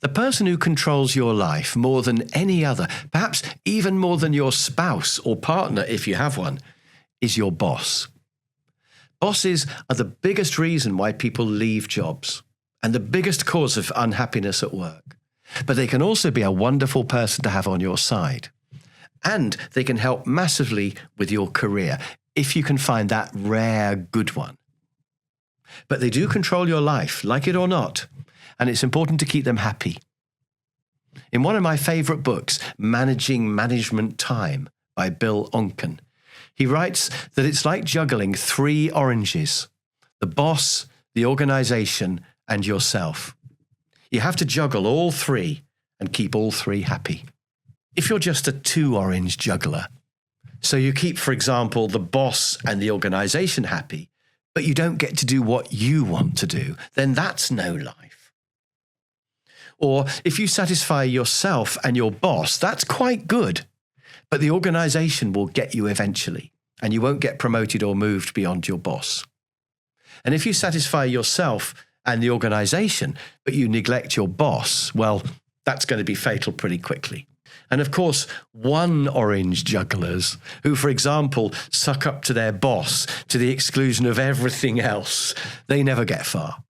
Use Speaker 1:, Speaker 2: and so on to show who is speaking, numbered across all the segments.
Speaker 1: The person who controls your life more than any other, perhaps even more than your spouse or partner if you have one, is your boss. Bosses are the biggest reason why people leave jobs and the biggest cause of unhappiness at work. But they can also be a wonderful person to have on your side. And they can help massively with your career if you can find that rare good one. But they do control your life, like it or not, and it's important to keep them happy. In one of my favorite books, Managing Management Time by Bill Onken, he writes that it's like juggling 3 oranges: the boss, the organization, and yourself. You have to juggle all 3 and keep all 3 happy. If you're just a 2-orange juggler, so you keep, for example, the boss and the organization happy, but you don't get to do what you want to do, then that's no life. Or if you satisfy yourself and your boss, that's quite good, but the organization will get you eventually, and you won't get promoted or moved beyond your boss. And if you satisfy yourself and the organization, but you neglect your boss, well, that's going to be fatal pretty quickly. And of course, 1-orange jugglers who, for example, suck up to their boss to the exclusion of everything else, they never get far.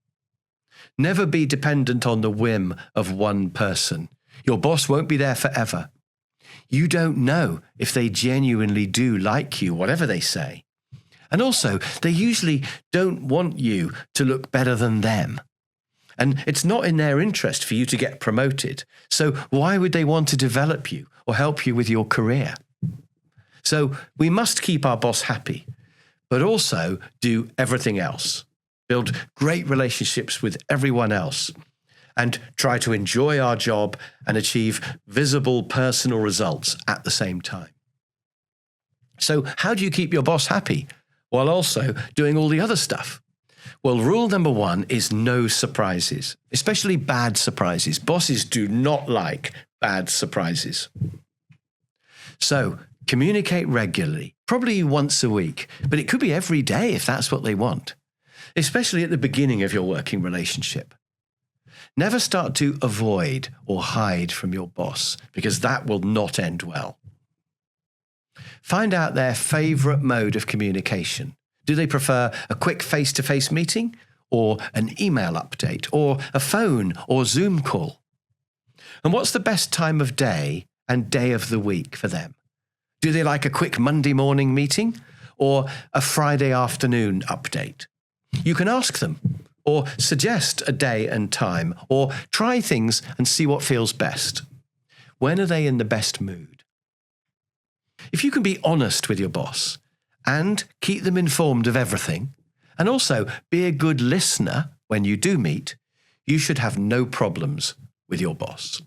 Speaker 1: Never be dependent on the whim of one person. Your boss won't be there forever. You don't know if they genuinely do like you, whatever they say. And also, they usually don't want you to look better than them. And it's not in their interest for you to get promoted. So why would they want to develop you or help you with your career? So we must keep our boss happy, but also do everything else. Build great relationships with everyone else and try to enjoy our job and achieve visible personal results at the same time. So how do you keep your boss happy while also doing all the other stuff? Well, rule number 1 is no surprises, especially bad surprises. Bosses do not like bad surprises. So communicate regularly, probably once a week, but it could be every day if that's what they want, especially at the beginning of your working relationship. Never start to avoid or hide from your boss, because that will not end well. Find out their favorite mode of communication. Do they prefer a quick face-to-face meeting, or an email update, or a phone or Zoom call? And what's the best time of day and day of the week for them? Do they like a quick Monday morning meeting or a Friday afternoon update? You can ask them, or suggest a day and time, or try things and see what feels best. When are they in the best mood? If you can be honest with your boss and keep them informed of everything, and also be a good listener when you do meet, you should have no problems with your boss.